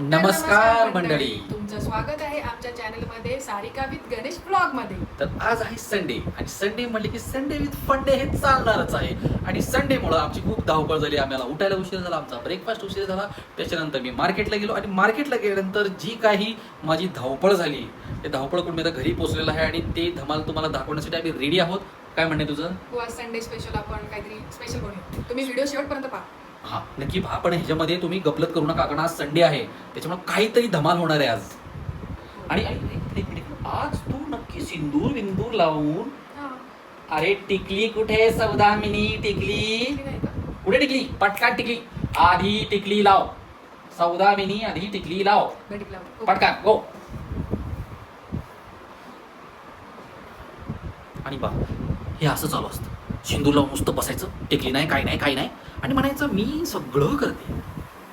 नमस्कार मंडळी, तुमचं स्वागत आहे आमच्या चॅनलमध्ये सारिका विथ गणेश ब्लॉग मध्ये. तर आज आहे संडे आणि संडे म्हटले की संडे विथ फंडे हे चालणारच आहे. आणि संडेमुळे आमची खूप धावपळ झाली. आम्हाला उठायला उशीर झाला, आमचा ब्रेकफास्ट उशीर झाला. त्याच्यानंतर मी मार्केटला गेलो आणि मार्केटला गेल्यानंतर जी काही माझी धावपळ झाली, ते धावपळ करून मी आता घरी पोहोचलेलं आहे आणि ते धमाल तुम्हाला दाखवण्यासाठी आम्ही रेडी आहोत. काय म्हणणे तुझं? हो, आज संडे स्पेशल आपण काहीतरी स्पेशल बनवू. तुम्ही व्हिडिओ शेवटपर्यंत पहा. हा नक्की पहा, पण ह्याच्यामध्ये तुम्ही गपलत करू नका कारण आज संडे आहे, त्याच्यामुळे काहीतरी धमाल होणार आहे आज. आणि आज तू नक्की सिंदूर विंदूर लावून, अरे टिकली कुठे सौदामिनी? टिकली कुठे? टिकली पटकान, टिकली आधी टिकली लाव. सौदामिनी आधी टिकली लाव पटकान, गो. आणि बा हे असं चालू असतं, सिंदूर लावून नुसतं बसायचं, टिकली नाही, काही नाही, काही नाही, आणि म्हणायचं मी सगळं करते.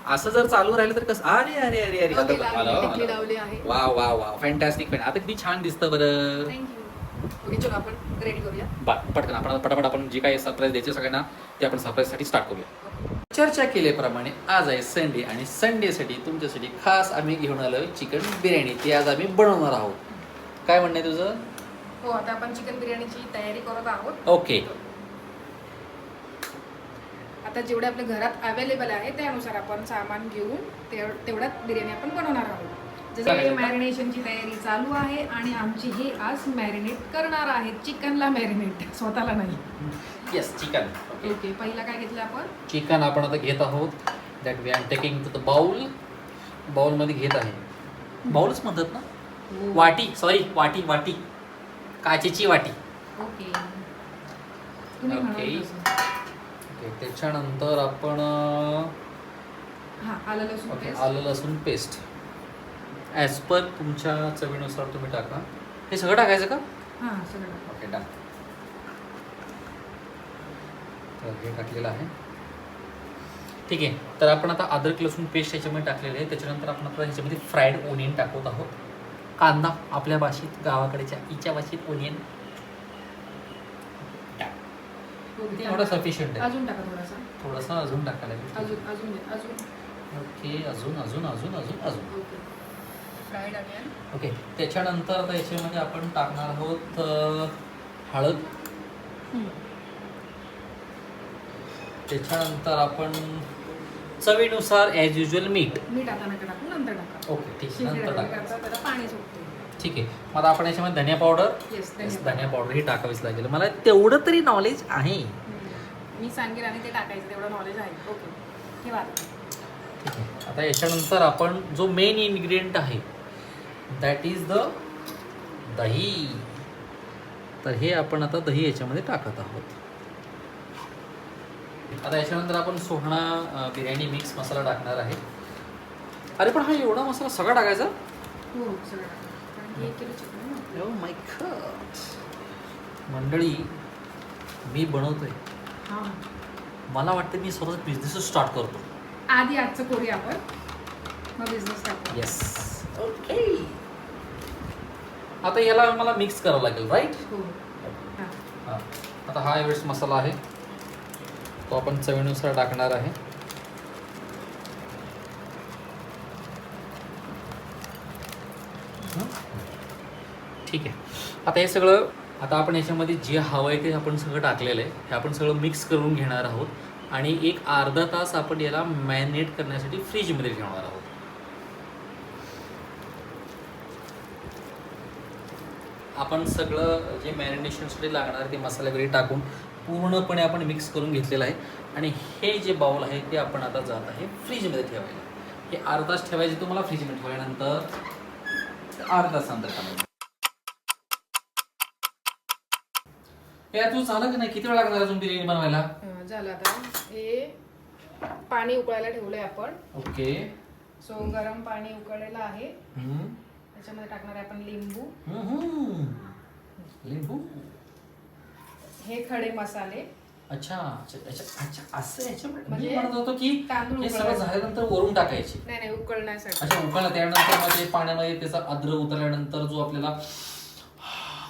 असं जर चालू राहिलं तर कसं? अरे अरे अरे अरे टिकली लावली आहे. वा वा वा, फॅन्टॅस्टिक. आता किती छान दिसतं बरं. थँक्यू. ओके, चलो आपण रेडी करूया. पटकन आपण पटापट आपण जे काही सरप्राईज द्यायचे सगळ्यांना ते आपण सरप्राईजसाठी स्टार्ट करूया. चर्चा केल्याप्रमाणे आज आहे संडे आणि संडेसाठी तुमच्यासाठी खास आम्ही घेऊन आलो चिकन बिर्याणी. ती आज आम्ही बनवणार आहोत. काय म्हणणं आहे तुझं? हो, आता आपण चिकन बिर्याणीची तयारी करत आहोत. ओके. आता जेवढे आपल्या घरात अवेलेबल आहे त्यानुसार आपण सामान घेऊन तेवढ्यात बिर्याणी आपण बनवणार आहोत. जसं मॅरिनेशनची तयारी चालू आहे आणि आमची हे आज मॅरिनेट करणार आहेत. चिकनला मॅरिनेट, स्वतःला नाही. Yes, chicken. ओके, पहिला काय घेतलं आपण? चिकन आपण आता घेत आहोत. That we are taking to the bowl. बाउलमध्ये घेत आहे. बाउलच म्हणतात ना? वाटी, सॉरी, वाटी, वाटी, काचेची वाटी. ओके. ओके. त्याच्यानंतर आपण आलं लसूण पेस्ट. आलं लसूण पेस्ट ॲज पर तुमच्या चवीनुसार तुम्ही टाका. हे सगळं टाकायचं का? हां, सगळं. Okay, done. तर हे टाकलेलं आहे. ठीक आहे. तर आपण आता अद्रक लसूण पेस्ट ह्याच्यामध्ये टाकलेलं आहे. त्याच्यानंतर आपण आता ह्याच्यामध्ये फ्राईड ओनियन टाकत आहोत. कांदा, आपल्या भाषेत, गावाकडच्या इच्या भाषेत ओनियन. एवढं सफिशियंट आहे. अजून टाका थोडासा. थोडासा अजून टाकायला अजून अजून अजून. ओके, अजून अजून अजून अजून अजून. ओके. Fried onion. ओके. त्याच्यानंतर आता याच्यामध्ये आपण टाकणार आहोत हळद. त्याच्यानंतर आपण चवीनुसार ॲज युजल मीठ. मीठ आता नका टाकू, नंतर टाका. ओके, ठीक आहे, नंतर टाका. त्याला पाणी सुटते. ठीक आहे. मग आता आपण याच्यामध्ये धनिया पावडर. येस, धनिया पावडर ही टाकावीच लागेल. मला तेवढं तरी नॉलेज आहे. मी सांगेन आणि ते टाकायचं, तेवढं नॉलेज आहे. ओके, ठेवा. ठीक आहे. आता याच्यानंतर आपण जो मेन इन्ग्रेडियंट आहे दॅट इज द दही. तर हे आपण आता दही याच्यामध्ये टाकत आहोत. आता याच्यानंतर आपण सोहणा बिर्याणी मिक्स मसाला टाकणार आहे. अरे पण हा एवढा मसाला सगळा टाकायचा? हो, सगळं टाका. कारण की 1 किलो चिकन आहे ना. Oh my God. मंडळी, मी बनवतोय. हां, मला वाटतं मी स्वतःचा बिझनेसच स्टार्ट करतो. आधी आजचं करूया आपण, मग बिझनेस टाकू. येस. ओके. आता याला मला मिक्स करावं लागेल, राईट? हो. हां. आता हा एव्हरेस्ट मसाला आहे, तो आपण चवीनुसार टाकणार आहे. ठीक आहे. आता हे सगळं, आता आपण याच्यामध्ये जे हवं आहे ते आपण सगळं टाकलेलं आहे. हे आपण सगळं मिक्स करून घेणार आहोत आणि एक अर्धा तास आपण याला मॅरिनेट करण्यासाठी फ्रीजमध्ये ठेवणार आहोत. आपण सगळं जे मॅरिनेशनसाठी लागणार ते मसाले वगैरे टाकून पूर्णपणे आपण मिक्स करून घेतलेलं आहे. आणि हे जे बाउल आहे ते आपण आता जात आहे फ्रीजमध्ये ठेवायला. हे अर्धा तास ठेवायचे, तुम्हाला फ्रीजमध्ये ठेवल्यानंतर अर्धा तासानंतर टाकायचं. हे तू झालं की नाही? किती वेळ लागणार अजून बिर्याणी बनवायला? झालं. आता हे पाणी उकळायला ठेवलंय आपण. ओके. सो गरम पाणी उकळलेलं आहे. त्याच्यामध्ये टाकणार आहे आपण लिंबू. लिंबू. हे खडे मसाले. अच्छा अच्छा अच्छा अच्छा, असं याच्यामध्ये म्हणजे मी म्हणत होतो की तांदूळ हे सगळं झाल्यानंतर वरून टाकायचे. नाही, उकळण्यासाठी. अच्छा, उकळला त्यानंतर मध्ये पाण्यामध्ये त्याचा अद्रक उतरल्यानंतर जो आपल्याला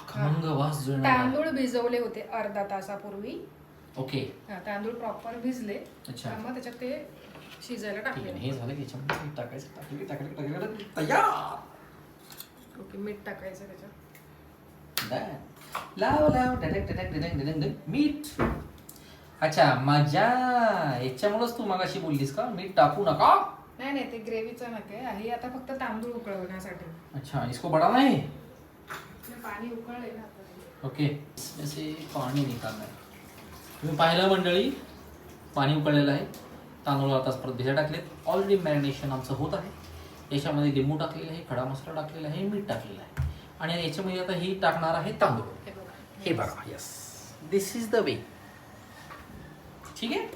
खमंग वास जो येणार. तांदूळ भिजवले होते अर्धा तासापूर्वी. ओके. तांदूळ प्रॉपर भिजले. अच्छा. मग त्याच्यात ते शिजायला ठीक आहे, टाकले. हे झालं की याच्यामध्ये मीठ टाकायचं टाकलं तयार. ओके, मीठ टाकायचं त्याच्यात. लाव लाव डडक डडक डडक डडक डडक मीठ. अच्छा मजा, याच्यामुळेच तू मगाशी बोललीस का मीठ टाकू नका. नाही नाही, ते ग्रेव्हीचं नका आहे आता फक्त तांदूळ उकळवण्यासाठी. अच्छा इसको बढ़ाना है. ते पाणी उकळले ना आता. ओके, असे पाणी निकालणार. तुम्ही पाहिलं मंडळी, पाणी उकळलेलं आहे. तांदूळ आता परत भिजत टाकलेत. ऑलरेडी मॅरिनेशन आमचं होत आहे. याच्यामध्ये लिंबू टाकलेलं आहे, खडा मसाला टाकलेला आहे, मीठ टाकलेलं आहे आणि याच्यामध्ये आता ही टाकणार आहे तांदूळ. हे बघा, yes this is the way. ठीक आहे,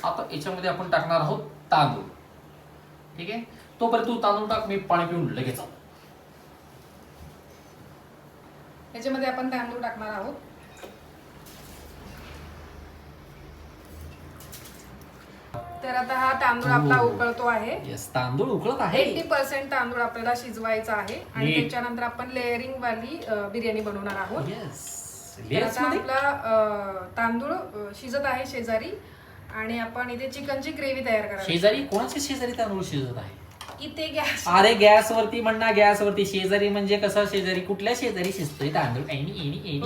आता याच्यामध्ये आपण टाकणार आहोत तांदूळ. ठीक आहे, तोपर्यंत तू तांदूळ टाक, मी पाणी पिऊन लगेच आलो. याच्यामध्ये आपण तांदूळ टाकणार आहोत. तर आता हा तांदूळ आपला उकळतो आहे. यस, तांदूळ उकळत आहे. 80% तांदूळ आपल्याला शिजवायचा आहे आणि नीट. त्याच्यानंतर आपण लेअरिंग वाली बिर्याणी बनवणार आहोत. यस, तर आता आपला तांदूळ शिजत आहे शेजारी आणि आपण इथे चिकनची ग्रेव्ही तयार करायची. शेजारी कोणाचे शेजारी तांदूळ शिजत आहे? इथे गॅस. अरे गॅसवरती म्हणणार, गॅसवरती. शेजारी म्हणजे कसं शेजारी, कुठल्या शेजारी शिजतोय तांदूळ?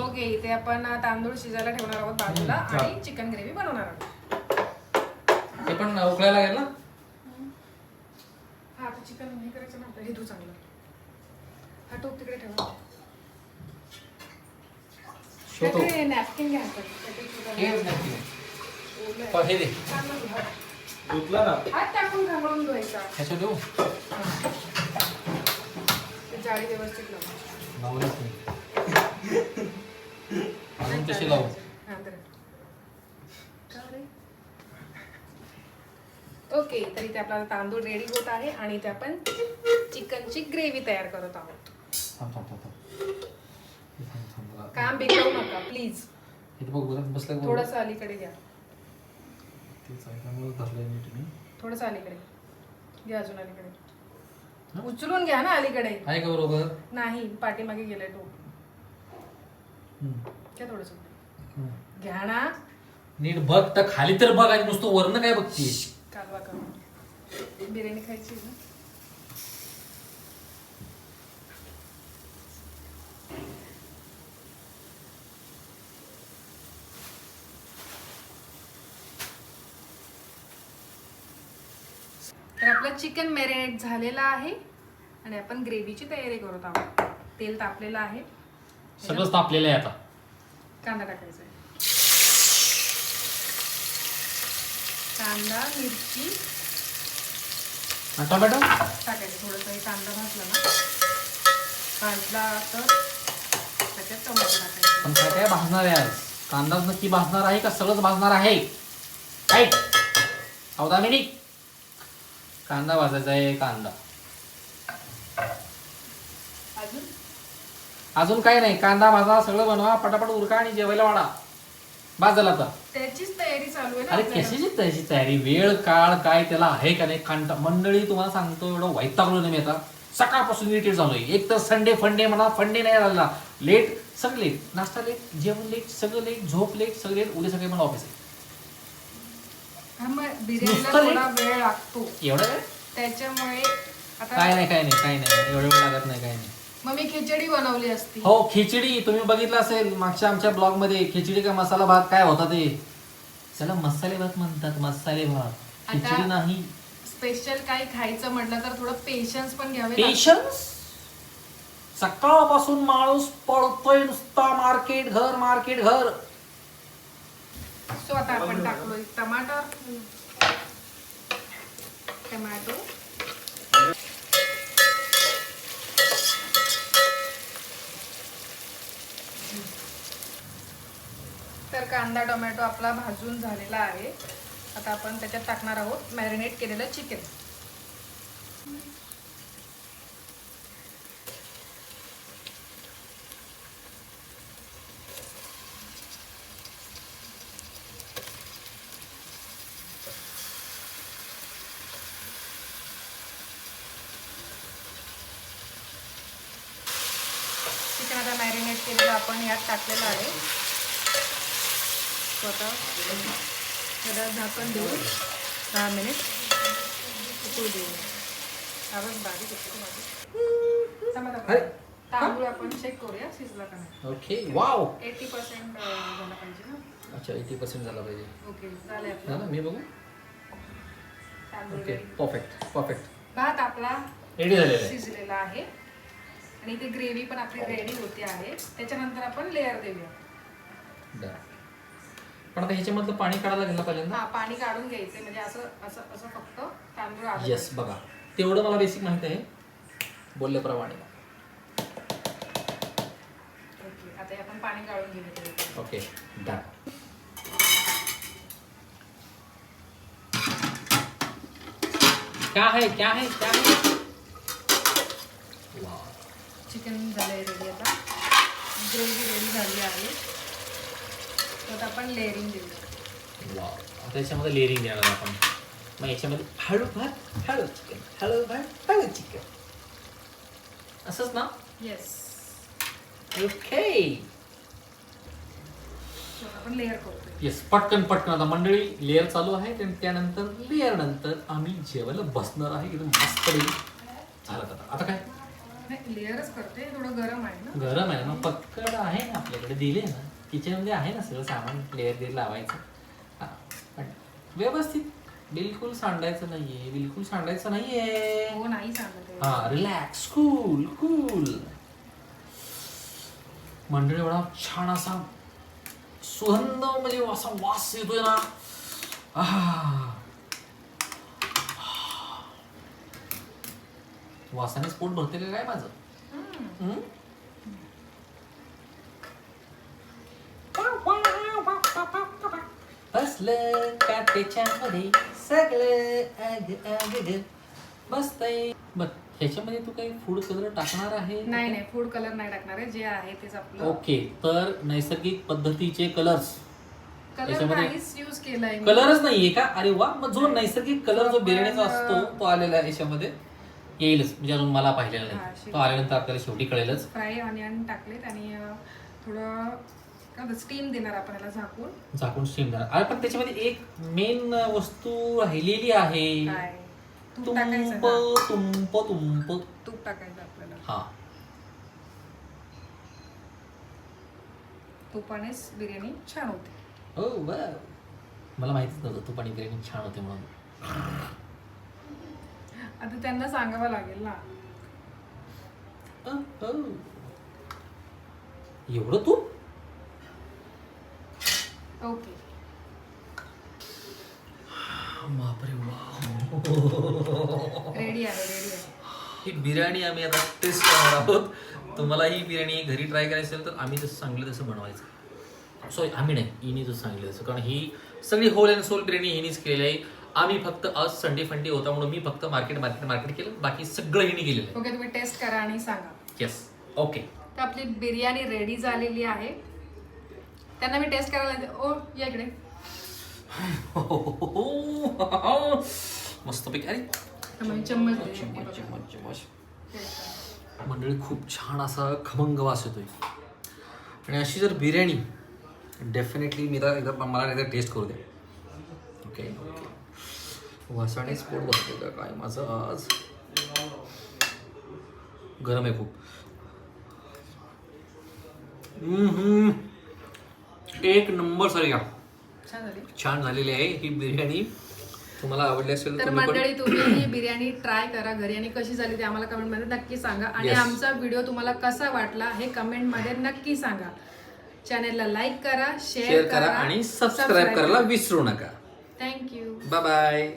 ओके, इथे आपण तांदूळ शिजायला ठेवणार आहोत बाजूला आणि चिकन ग्रेव्ही बनवणार आहोत. ते पण उकळायला लागेल ना. हा, आता चिकन हे करायचं ना आपल्याला. हे धू चांगलं. हा टोप तिकडे ठेवा. त्याकडे नॅपकिन घ्या हातात. हे दे. हात टाकून घालून धुवायचा. ह्याच्यात देऊ. ते जाळी व्यवस्थित लावा. लावलंच नाही. अजून कशी लावू? हा, तर. ओके, तर इथे आपला तांदूळ रेडी होत आहे आणि इथे आपण चिकनची ग्रेव्ही तयार करत आहोत. थांब थांब थांब थांब. काम बिघडवू नका प्लीज. इथे बघ बसलं का? थोडंसं अलीकडे घ्या. तेच आहे, त्यामुळे धरलंय मी तुम्ही. थोडंसं अलीकडे घ्या, अजून अलीकडे. उचलून घ्या ना अलीकडे. आहे का बरोबर? नाही, पाठीमागे गेलाय तो. घ्या थोडंसं. घ्या ना. नीट बघ तर खाली तर बघ, आणि नुसतं वरनं काय बघतीस? कालवा का बिर्याणी खायची ना. तर आपलं चिकन मॅरिनेट झालेलं आहे आणि आपण ग्रेव्हीची तयारी करत आहोत. तेल तापलेलं आहे. सगळंच तापलेलं आहे आता. कांदा टाकायचा आहे. कांदा, मिरची टोमॅटो टाकायचं. थोडंसं कांदा भाजला ना, भाजला तर त्याच्यात टोमॅटो टाकायचं. पण काय काय भाजणार आहे आज? कांदाच नक्की भाजणार आहे का सगळंच भाजणार आहे? राईट, अवधामिनी. कांदा भाजायचा आहे, कांदा. अजून अजून काय नाही, कांदा भाजा, सगळं बनवा, पटापट उरका आणि जेवायला वाढा. बाद झाला आता. त्याचीच तयारी चालू आहे ना अरे आपल्याला. कशाची त्याची तयारी? वेळ काळ काय त्याला आहे का नाही? कांटा मंडळी तुम्हाला सांगतो, एवढं वैतागलो नाही मी आता. सकाळपासून इरिटेट झालोय. एक तर संडे फंडे म्हणा, फंडे नाही झाला. लेट, सगळं लेट. नाश्ता लेट, जेवण लेट, सगळं लेट, झोप लेट, सगळं लेट. उद्या सकाळी मला ऑफिस आहे. हा, मग बिर्याणीला नुसतं थोडा वेळ लागतो. एवढं वेळ? त्याच्यामुळे आता काय नाही एवढं वेळ लागत नाही, काय नाही. मग मी खिचडी बनवली असती. हो, खिचडी तुम्ही बघितलं असेल मागच्या आमच्या ब्लॉग मध्ये. खिचडी का मसाला भात काय होता ते? त्याला मसाले भात म्हणतात, मसाले भात, खिचडी नाही. स्पेशल काही खायचं म्हटलं तर थोडं पेशन्स पण घ्यावे लागतात. पेशन्स. सकाळपासून माणूस पळतोय नुसता, मार्केट घर मार्केट घर. सो आता आपण टाकलोय टमाटर, टमॅटो, तर कांदा टोमॅटो आपला भाजून झालेला आहे. आता आपण त्याच्यात टाकणार आहोत मॅरिनेट केलेलं चिकन. चिकन आता मॅरिनेट केलेलं आपण यात टाकलेलं आहे. स्वतः त्याला झाकण देऊन 10 मिनिट बिलकुल देऊ आवाज बारीक येतो माझी. थांबा, थांबा. अरे. तांदूळ आपण चेक करूया शिजला का नाही. ओके वाव 80% झाला पाहिजे ना. अच्छा 80% झाला पाहिजे. ओके झाले ना आपलं मी बघू. तांदूळ ओके ready. परफेक्ट परफेक्ट भात आपला रेडी झालेला आहे. शिजलेला आहे आणि ती ग्रेव्ही पण आपली रेडी होते आहे. त्याच्यानंतर आपण लेअर देऊया. Done. पण आता ह्याच्यामधलं पाणी काढायला गेलं पाहिजे ना. हा पाणी काढून घ्यायचं म्हणजे असं असं असं फक्त तांदूळ आलं येस बघा तेवढं मला बेसिक माहिती आहे बोलल्याप्रमाणे. ओके आता हे आपण पाणी काढून घेऊ. Okay done. क्या है क्या है क्या है. वाव चिकन झालंय रेडी. आता ग्रेव्ही रेडी झाली आहे. तर आपण लेअरिंग देऊया. वाव आता याच्यामध्ये लेअरिंग देणार आपण. मग याच्यामध्ये हळू भात हळू चिकन हळू भात हळू चिकन असंच ना. येस ओके आपण लेअर करतोय. येस पटकन पटकन आता मंडळी लेअर चालू आहे आणि त्यानंतर लेअर नंतर आम्ही जेवायला बसणार आहे. एकदम मस्त झालं. आता काय नाही लेअरच करते. थोडं गरम आहे ना. गरम आहे ना पक्कड आहे ना आपल्याकडे दिले ना किचनमध्ये आहे ना सगळं सामान लेअर दे लावायचं. हा पण व्यवस्थित बिलकुल सांडायचं नाहीये बिलकुल सांडायचं नाहीये. हो नाही सांगत आहे. हा रिलॅक्स कूल कूल. मंडळी एवढा छान असा सुगंध म्हणजे असा वास येतोय ना. वासानेच पोट भरते का काय माझं. हम्म? बसलं का त्याच्यामध्ये सगळं अग अग ग बसतंय. बर ह्याच्यामध्ये तू काही फूड कलर टाकणार आहे. नाही नाही फूड कलर नाही टाकणार आहे. जे आहे तेच आपलं. ओके तर नैसर्गिक पद्धतीचे कलर्स कलर याच्यामध्ये- नाहीच यूज केलाय मी. कलरच नाहीये का. अरे वा मग जो नैसर्गिक कलर जो बिर्याणीचा असतो तो आलेला आहे याच्यामध्ये येईलच म्हणजे अजून मला पाहिलेला हा, नाही. शेवटी. तो आल्यानंतर आपल्याला शेवटी कळेलच. फ्राय ऑनियन टाकलेत आणि थोडं काय स्टीम देणार आपण याला झाकून. झाकून स्टीम देणार. अरे पण त्याच्यामध्ये एक मेन वस्तू राहिलेली आहे. काय तूप तुंप टाकायचं ना. तुंप तुंप. तूप टाकायचं आपल्याला. हा तुपानेच बिर्याणी छान होते. हो वा मला माहितीच नव्हतं तूप आणि बिर्याणी छान होते म्हणून. आता त्यांना सांगावं लागेल ना. एवढं तूप. ओके बापरे वा. रेडी आहे रेडी आहे. ही बिर्याणी आम्ही आता टेस्ट करणार आहोत. तुम्हाला ही बिर्याणी घरी ट्राय करायची असेल तर आम्ही जसं सांगितलं तसं बनवायचं. सॉरी आम्ही नाही हिनी जसं सांगितलं तसं. कारण ही सगळी होल अँड सोल बिर्याणी हिनीच केलेली आहे. आम्ही फक्त आज संडे फंडे होता म्हणून मी फक्त मार्केट केलं. बाकी सगळं हिनी केलेलं आहे. ओके तुम्ही टेस्ट करा आणि सांगा. Yes okay. तर आपली बिर्याणी रेडी झालेली आहे. त्यांना मी टेस्ट करायला ओ या इकडे. मस्तपैकी. अरे चम्मच दे. चम्मच चम्मच चम्मच. Taste करा. मंडळी खूप छान असा खमंग वास येतोय. आणि अशी जर बिर्याणी डेफिनेटली मी तर एकदा मला एकदा टेस्ट करू दे. Okay okay. वासानेच पोट भरते का काय माझं आज. गरम आहे खूप. एक नंबर सर छान झाली. छान झालेली आहे ही बिर्याणी. तुम्हाला आवडली असेल तर तुम्ही पण मंडळी तुम्ही ही बिर्याणी ट्राय करा घरी आणि कशी झाली ते आम्हाला कमेंटमध्ये नक्की सांगा. आणि Yes. आमचा व्हिडिओ तुम्हाला कसा वाटला हे कमेंटमध्ये नक्की सांगा. चॅनेलला लाईक करा, शेअर करा आणि सबस्क्राईब करायला विसरू नका. थँक्यू. Bye bye.